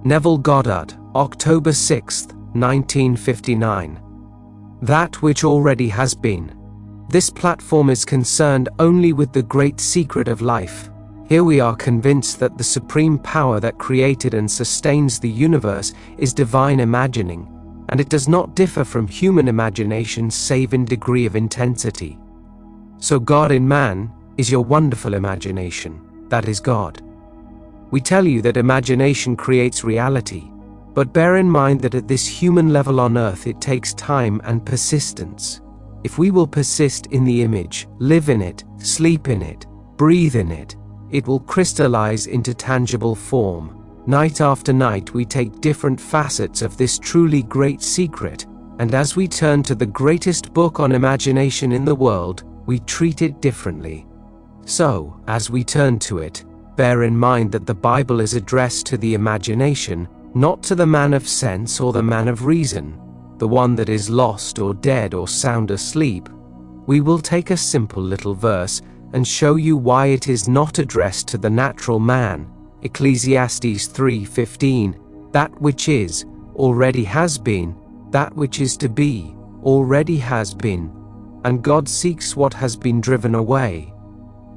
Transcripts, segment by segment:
Neville Goddard, October 6, 1959. That which already has been. This platform is concerned only with the great secret of life. Here we are convinced that the supreme power that created and sustains the universe is divine imagining, and it does not differ from human imagination save in degree of intensity. So God in man is your wonderful imagination, that is God. We tell you that imagination creates reality, but bear in mind that at this human level on earth it takes time and persistence. If we will persist in the image, live in it, sleep in it, breathe in it, it will crystallize into tangible form. Night after night we take different facets of this truly great secret, and as we turn to the greatest book on imagination in the world, we treat it differently. So, as we turn to it, bear in mind that the Bible is addressed to the imagination, not to the man of sense or the man of reason, the one that is lost or dead or sound asleep. We will take a simple little verse and show you why it is not addressed to the natural man. Ecclesiastes 3:15, that which is, already has been, that which is to be, already has been, and God seeks what has been driven away.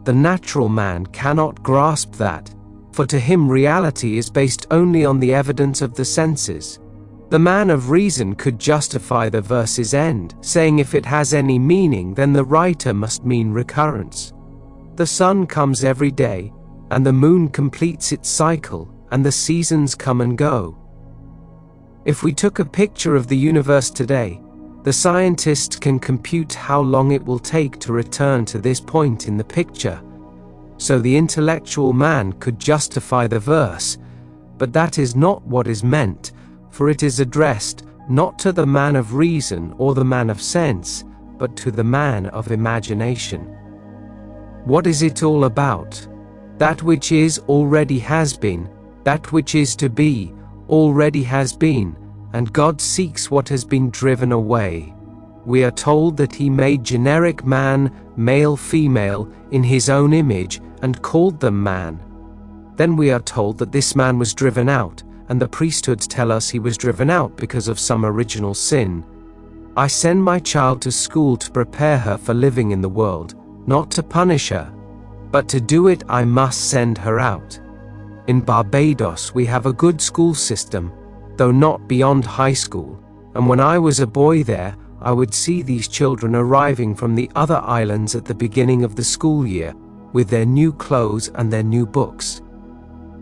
The natural man cannot grasp that, for to him reality is based only on the evidence of the senses. The man of reason could justify the verse's end, saying if it has any meaning then the writer must mean recurrence. The sun comes every day, and the moon completes its cycle, and the seasons come and go. If we took a picture of the universe today, the scientists can compute how long it will take to return to this point in the picture. So the intellectual man could justify the verse, but that is not what is meant, for it is addressed not to the man of reason or the man of sense, but to the man of imagination. What is it all about? That which is already has been, that which is to be, already has been, and God seeks what has been driven away. We are told that he made generic man, male, female, in his own image, and called them man. Then we are told that this man was driven out, and the priesthoods tell us he was driven out because of some original sin. I send my child to school to prepare her for living in the world, not to punish her, but to do it I must send her out. In Barbados we have a good school system, though not beyond high school, and when I was a boy there, I would see these children arriving from the other islands at the beginning of the school year, with their new clothes and their new books.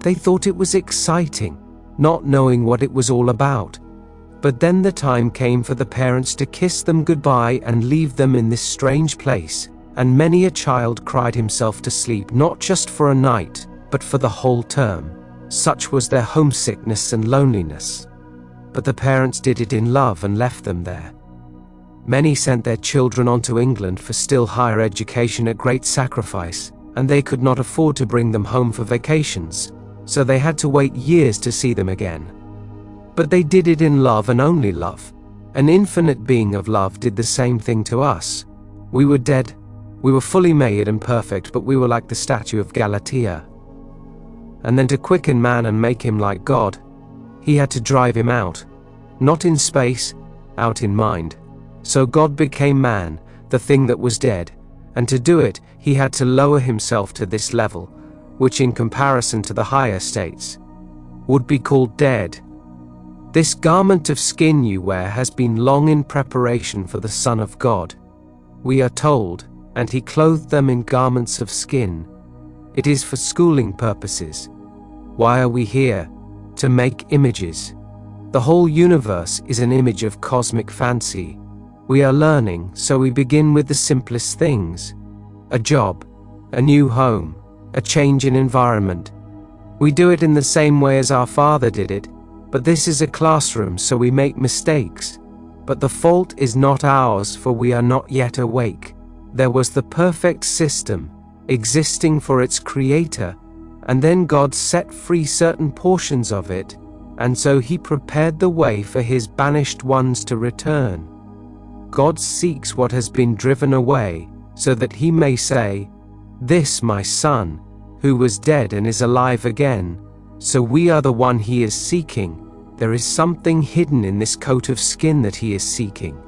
They thought it was exciting, not knowing what it was all about. But then the time came for the parents to kiss them goodbye and leave them in this strange place, and many a child cried himself to sleep not just for a night, but for the whole term. Such was their homesickness and loneliness. But the parents did it in love and left them there. Many sent their children on to England for still higher education at great sacrifice, and they could not afford to bring them home for vacations, so they had to wait years to see them again. But they did it in love and only love. An infinite being of love did the same thing to us. We were dead, we were fully made and perfect, but we were like the statue of Galatea. And then to quicken man and make him like God, he had to drive him out, not in space, out in mind. So God became man, the thing that was dead, and to do it, he had to lower himself to this level, which in comparison to the higher states, would be called dead. This garment of skin you wear has been long in preparation for the Son of God. We are told, and he clothed them in garments of skin. It is for schooling purposes. Why are we here? To make images. The whole universe is an image of cosmic fancy. We are learning, so we begin with the simplest things. A job, a new home, a change in environment. We do it in the same way as our father did it, but this is a classroom, so we make mistakes. But the fault is not ours, for we are not yet awake. There was the perfect system, existing for its creator, and then God set free certain portions of it, and so he prepared the way for his banished ones to return. God seeks what has been driven away, so that he may say, "This my son, who was dead and is alive again." So we are the one he is seeking. There is something hidden in this coat of skin that he is seeking.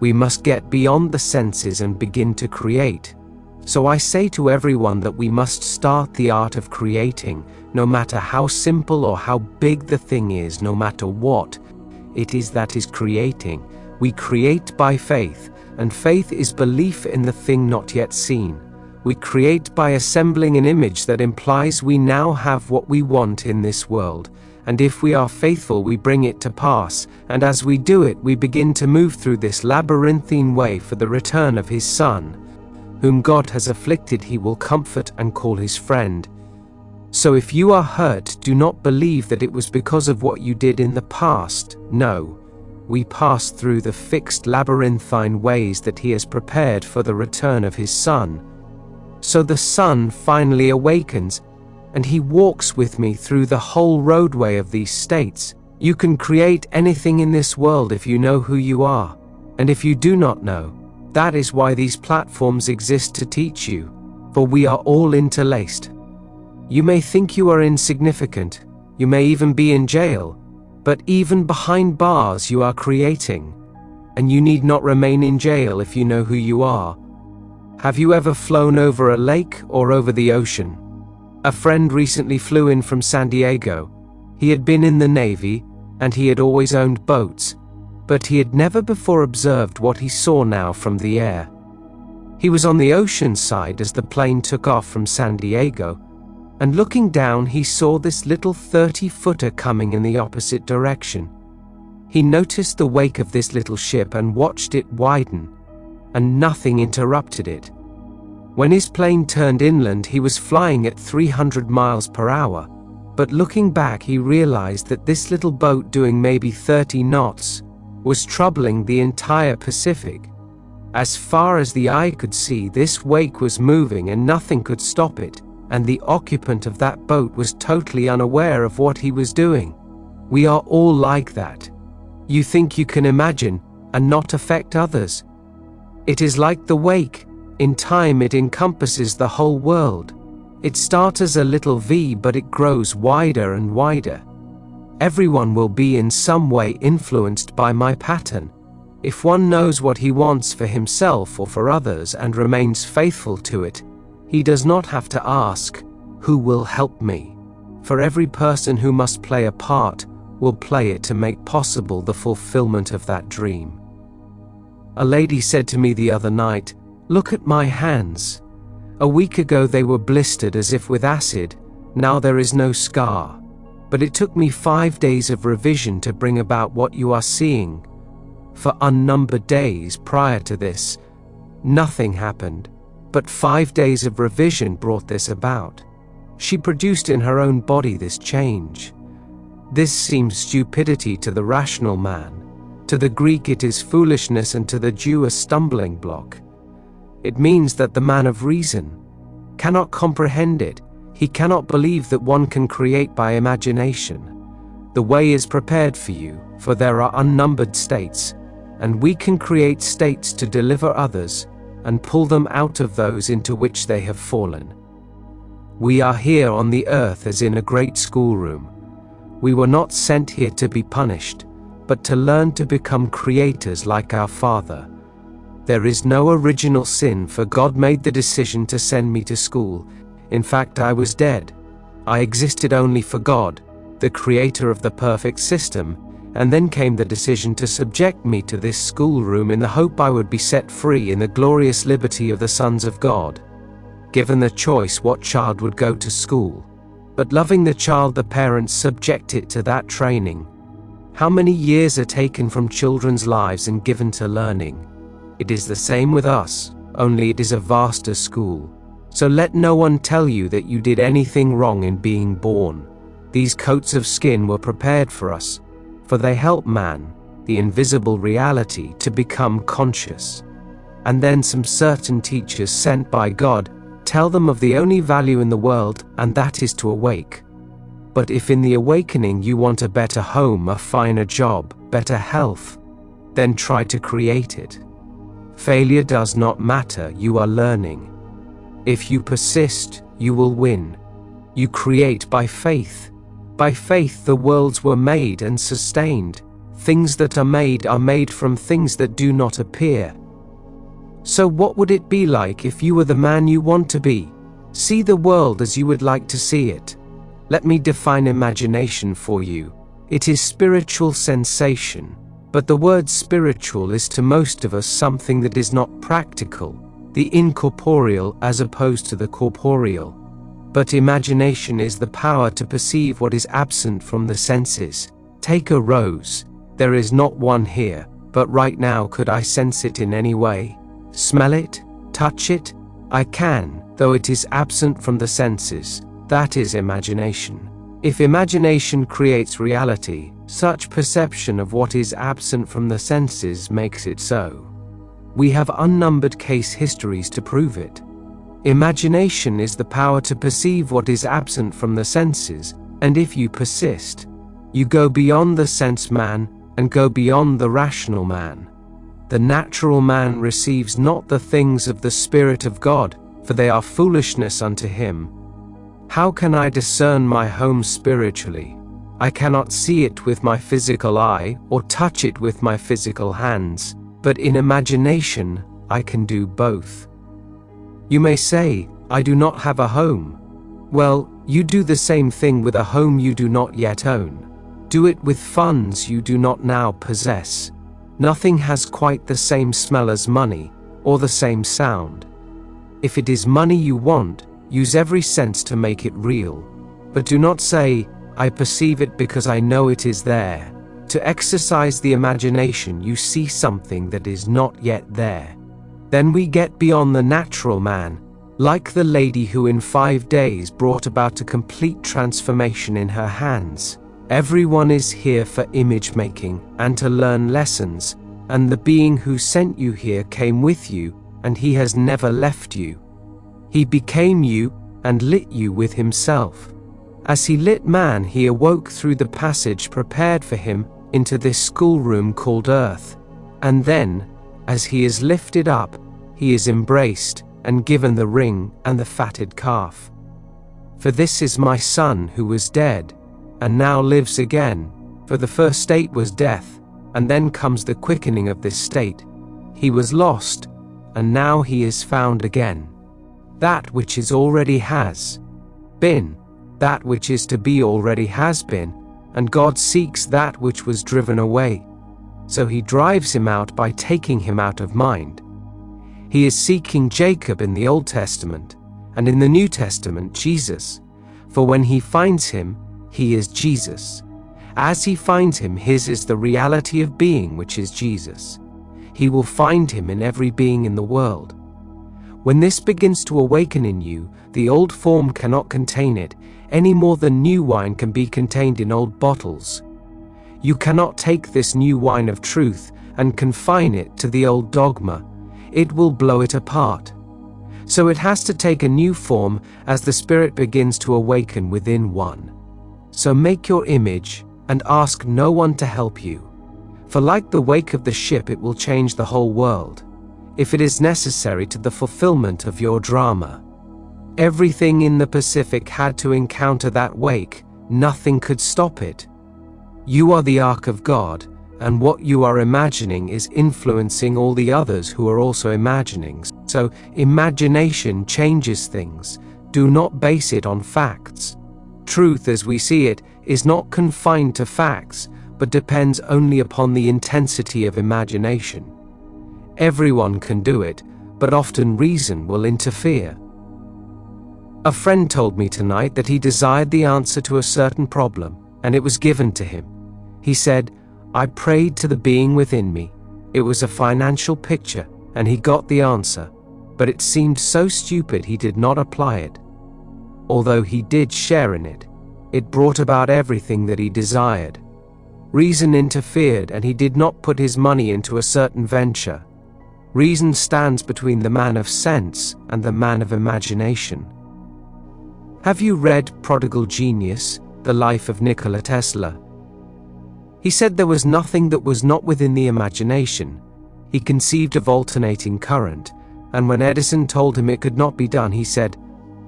We must get beyond the senses and begin to create. So I say to everyone that we must start the art of creating, no matter how simple or how big the thing is, no matter what it is that is creating. We create by faith, and faith is belief in the thing not yet seen. We create by assembling an image that implies we now have what we want in this world, and if we are faithful we bring it to pass, and as we do it we begin to move through this labyrinthine way for the return of his Son, whom God has afflicted he will comfort and call his friend. So if you are hurt, do not believe that it was because of what you did in the past. No, we pass through the fixed labyrinthine ways that he has prepared for the return of his Son. So the Son finally awakens, and he walks with me through the whole roadway of these states. You can create anything in this world if you know who you are. And if you do not know, that is why these platforms exist, to teach you, for we are all interlaced. You may think you are insignificant, you may even be in jail, but even behind bars you are creating, and you need not remain in jail if you know who you are. Have you ever flown over a lake or over the ocean? A friend recently flew in from San Diego. He had been in the Navy, and he had always owned boats, but he had never before observed what he saw now from the air. He was on the ocean side as the plane took off from San Diego, and looking down he saw this little 30-footer coming in the opposite direction. He noticed the wake of this little ship and watched it widen, and nothing interrupted it. When his plane turned inland, he was flying at 300 miles per hour, but looking back he realized that this little boat doing maybe 30 knots was troubling the entire Pacific. As far as the eye could see, this wake was moving and nothing could stop it, and the occupant of that boat was totally unaware of what he was doing. We are all like that. You think you can imagine and not affect others. It is like the wake. In time it encompasses the whole world. It starts as a little V, but it grows wider and wider. Everyone will be in some way influenced by my pattern. If one knows what he wants for himself or for others and remains faithful to it, he does not have to ask, "Who will help me?" For every person who must play a part will play it to make possible the fulfillment of that dream. A lady said to me the other night, "Look at my hands. A week ago they were blistered as if with acid, now there is no scar. But it took me 5 days of revision to bring about what you are seeing. For unnumbered days prior to this, nothing happened, but 5 days of revision brought this about." She produced in her own body this change. This seems stupidity to the rational man. To the Greek it is foolishness, and to the Jew a stumbling block. It means that the man of reason cannot comprehend it. He cannot believe that one can create by imagination. The way is prepared for you, for there are unnumbered states, and we can create states to deliver others and pull them out of those into which they have fallen. We are here on the earth as in a great schoolroom. We were not sent here to be punished, but to learn to become creators like our Father. There is no original sin, for God made the decision to send me to school. In fact, I was dead. I existed only for God, the creator of the perfect system, and then came the decision to subject me to this schoolroom in the hope I would be set free in the glorious liberty of the sons of God. Given the choice, what child would go to school? But loving the child, the parents subject it to that training. How many years are taken from children's lives and given to learning? It is the same with us, only it is a vaster school. So let no one tell you that you did anything wrong in being born. These coats of skin were prepared for us, for they help man, the invisible reality, to become conscious. And then some certain teachers sent by God tell them of the only value in the world, and that is to awake. But if in the awakening you want a better home, a finer job, better health, then try to create it. Failure does not matter, you are learning. If you persist, you will win. You create by faith. By faith the worlds were made and sustained. Things that are made from things that do not appear. So what would it be like if you were the man you want to be? See the world as you would like to see it. Let me define imagination for you. It is spiritual sensation, but the word spiritual is to most of us something that is not practical, the incorporeal as opposed to the corporeal. But imagination is the power to perceive what is absent from the senses. Take a rose. There is not one here, but right now could I sense it in any way? Smell it? Touch it? I can, though it is absent from the senses. That is imagination. If imagination creates reality, such perception of what is absent from the senses makes it so. We have unnumbered case histories to prove it. Imagination is the power to perceive what is absent from the senses, and if you persist, you go beyond the sense man and go beyond the rational man. The natural man receives not the things of the Spirit of God, for they are foolishness unto him. How can I discern my home spiritually? I cannot see it with my physical eye or touch it with my physical hands, but in imagination I can do both. You may say, I do not have a home. Well, you do the same thing with a home you do not yet own. Do it with funds you do not now possess. Nothing has quite the same smell as money, or the same sound. If it is money you want, use every sense to make it real. But do not say, I perceive it because I know it is there. To exercise the imagination, you see something that is not yet there. Then we get beyond the natural man, like the lady who in 5 days brought about a complete transformation in her hands. Everyone is here for image making and to learn lessons, and the being who sent you here came with you, and he has never left you. He became you and lit you with himself. As he lit man, he awoke through the passage prepared for him into this schoolroom called earth, and then, as he is lifted up, he is embraced and given the ring and the fatted calf. For this is my son who was dead, and now lives again, for the first state was death, and then comes the quickening of this state. He was lost, and now he is found again. That which is already has been, that which is to be already has been, and God seeks that which was driven away. So he drives him out by taking him out of mind. He is seeking Jacob in the Old Testament, and in the New Testament Jesus, for when he finds him, he is Jesus. As he finds him, his is the reality of being, which is Jesus. He will find him in every being in the world. When this begins to awaken in you, the old form cannot contain it, any more than new wine can be contained in old bottles. You cannot take this new wine of truth and confine it to the old dogma. It will blow it apart. So it has to take a new form as the Spirit begins to awaken within one. So make your image and ask no one to help you. For like the wake of the ship, it will change the whole world, if it is necessary to the fulfillment of your drama. Everything in the Pacific had to encounter that wake. Nothing could stop it. You are the ark of God, and what you are imagining is influencing all the others who are also imagining. So imagination changes things. Do not base it on facts. Truth as we see it is not confined to facts, but depends only upon the intensity of imagination. Everyone can do it, but often reason will interfere. A friend told me tonight that he desired the answer to a certain problem, and it was given to him. He said, I prayed to the being within me. It was a financial picture, and he got the answer, but it seemed so stupid he did not apply it. Although he did share in it, it brought about everything that he desired. Reason interfered, and he did not put his money into a certain venture. Reason stands between the man of sense and the man of imagination. Have you read Prodigal Genius, the life of Nikola Tesla? He said there was nothing that was not within the imagination. He conceived of alternating current, and when Edison told him it could not be done, he said,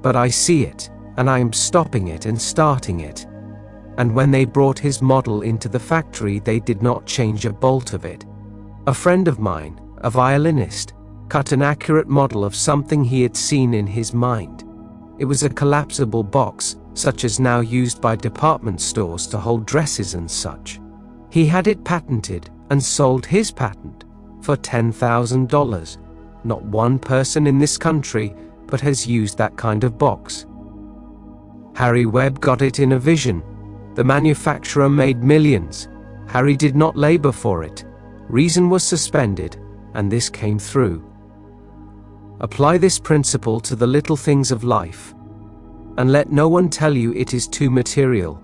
but I see it, and I am stopping it and starting it. and when they brought his model into the factory, they did not change a bolt of it. A friend of mine, a violinist, cut an accurate model of something he had seen in his mind. It was a collapsible box, such as now used by department stores to hold dresses and such. He had it patented and sold his patent for $10,000. Not one person in this country but has used that kind of box. Harry Webb got it in a vision. The manufacturer made millions. Harry did not labor for it. Reason was suspended, and this came through. Apply this principle to the little things of life, and let no one tell you it is too material.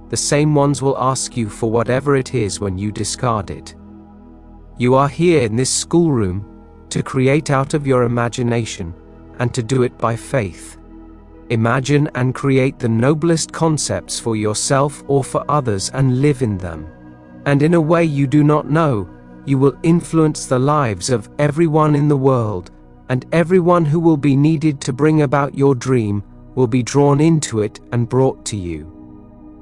The same ones will ask you for whatever it is when you discard it. You are here in this schoolroom to create out of your imagination, and to do it by faith. Imagine and create the noblest concepts for yourself or for others and live in them. And in a way you do not know, you will influence the lives of everyone in the world, and everyone who will be needed to bring about your dream will be drawn into it and brought to you.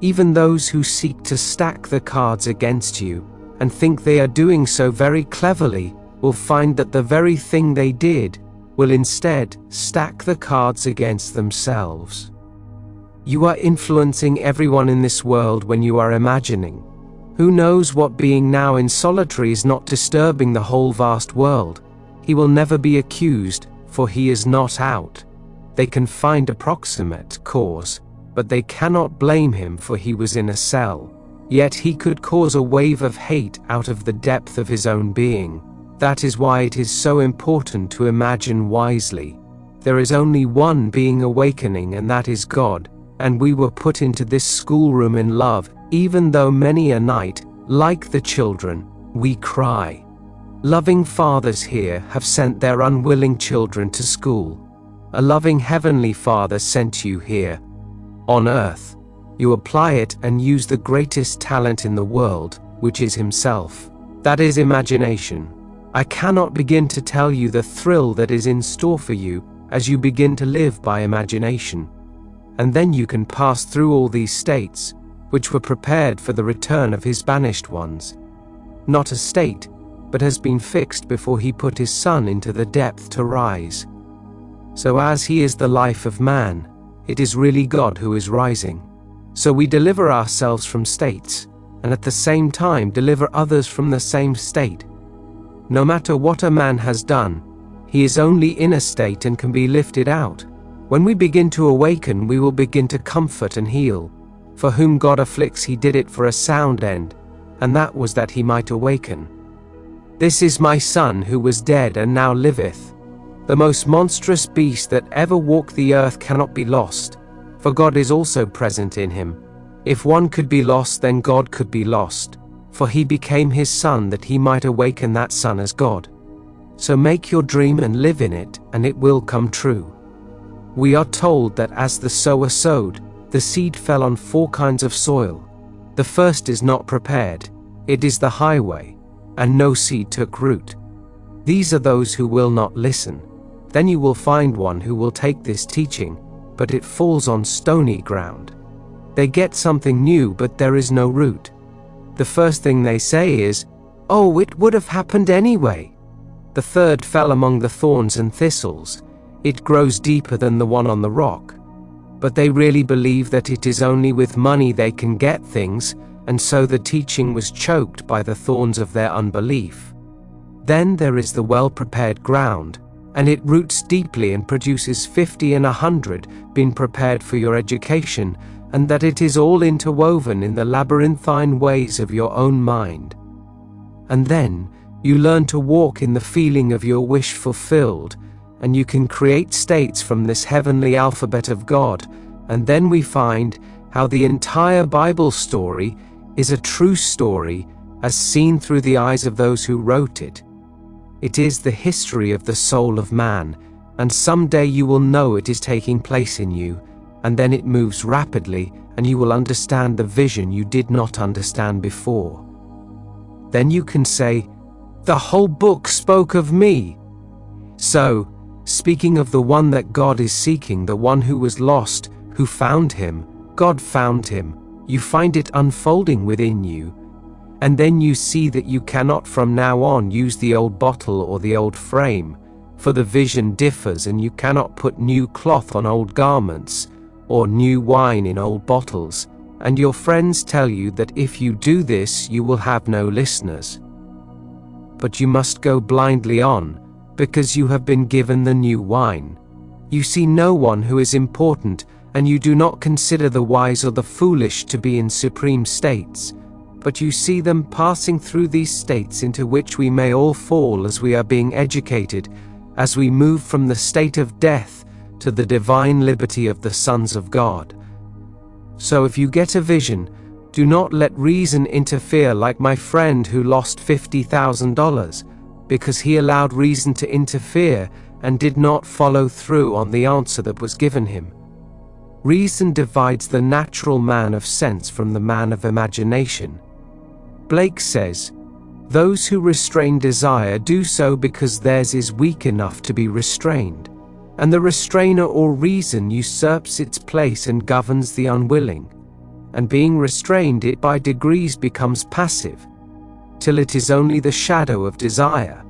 Even those who seek to stack the cards against you and think they are doing so very cleverly will find that the very thing they did will instead stack the cards against themselves. You are influencing everyone in this world when you are imagining. Who knows what being now in solitary is not disturbing the whole vast world? He will never be accused, for he is not out. They can find approximate cause, but they cannot blame him, for he was in a cell. Yet he could cause a wave of hate out of the depth of his own being. That is why it is so important to imagine wisely. There is only one being awakening, and that is God, and we were put into this schoolroom in love, even though many a night, like the children, we cry. Loving fathers here have sent their unwilling children to school. A loving heavenly Father sent you here. On earth, you apply it and use the greatest talent in the world, which is Himself. That is imagination. I cannot begin to tell you the thrill that is in store for you as you begin to live by imagination. And then you can pass through all these states, which were prepared for the return of His banished ones. Not a state, but has been fixed before He put His Son into the depth to rise. So as He is the life of man, it is really God who is rising. So we deliver ourselves from states, and at the same time deliver others from the same state. No matter what a man has done, he is only in a state and can be lifted out. When we begin to awaken, we will begin to comfort and heal. For whom God afflicts, He did it for a sound end, and that was that he might awaken. This is my Son who was dead and now liveth. The most monstrous beast that ever walked the earth cannot be lost, for God is also present in him. If one could be lost, then God could be lost, for He became His Son that He might awaken that Son as God. So make your dream and live in it, and it will come true. We are told that as the sower sowed, the seed fell on 4 kinds of soil. The first is not prepared, it is the highway, and no seed took root. These are those who will not listen. Then you will find one who will take this teaching, but it falls on stony ground. They get something new, but there is no root. The first thing they say is, "Oh, it would have happened anyway." The third fell among the thorns and thistles. It grows deeper than the one on the rock. But they really believe that it is only with money they can get things, and so the teaching was choked by the thorns of their unbelief. Then there is the well-prepared ground, and it roots deeply and produces 50 and 100, being prepared for your education, and that it is all interwoven in the labyrinthine ways of your own mind. And then you learn to walk in the feeling of your wish fulfilled, and you can create states from this heavenly alphabet of God, and then we find how the entire Bible story is a true story as seen through the eyes of those who wrote it. It is the history of the soul of man, and someday you will know it is taking place in you, and then it moves rapidly, and you will understand the vision you did not understand before. Then you can say, "The whole book spoke of me." So, speaking of the one that God is seeking, the one who was lost, who found him, God found him, You find it unfolding within you, and then you see that you cannot from now on use the old bottle or the old frame, for the vision differs, and you cannot put new cloth on old garments, or new wine in old bottles, and your friends tell you that if you do this you will have no listeners. But you must go blindly on, because you have been given the new wine. You see no one who is important, and you do not consider the wise or the foolish to be in supreme states, but you see them passing through these states into which we may all fall as we are being educated, as we move from the state of death to the divine liberty of the sons of God. So if you get a vision, do not let reason interfere like my friend who lost $50,000, because he allowed reason to interfere and did not follow through on the answer that was given him. Reason divides the natural man of sense from the man of imagination. Blake says, "Those who restrain desire do so because theirs is weak enough to be restrained, and the restrainer or reason usurps its place and governs the unwilling, and being restrained it by degrees becomes passive, till it is only the shadow of desire.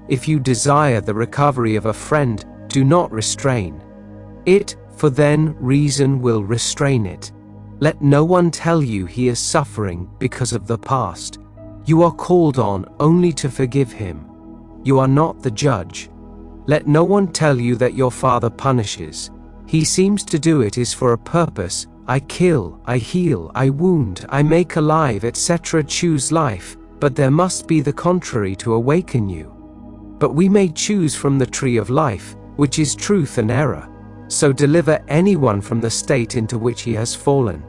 If you desire the recovery of a friend, do not restrain it, for then reason will restrain it. Let no one tell you he is suffering because of the past. You are called on only to forgive him. You are not the judge. Let no one tell you that your Father punishes. He seems to do it is for a purpose. I kill, I heal, I wound, I make alive, etc. Choose life, but there must be the contrary to awaken you. But we may choose from the tree of life, which is truth and error. So deliver anyone from the state into which he has fallen."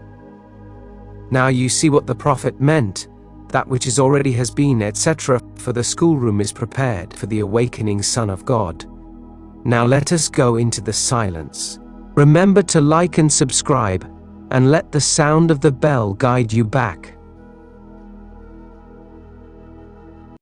Now you see what the prophet meant, that which is already has been, etc. For the schoolroom is prepared for the awakening Son of God. Now let us go into the silence. Remember to like and subscribe, and let the sound of the bell guide you back.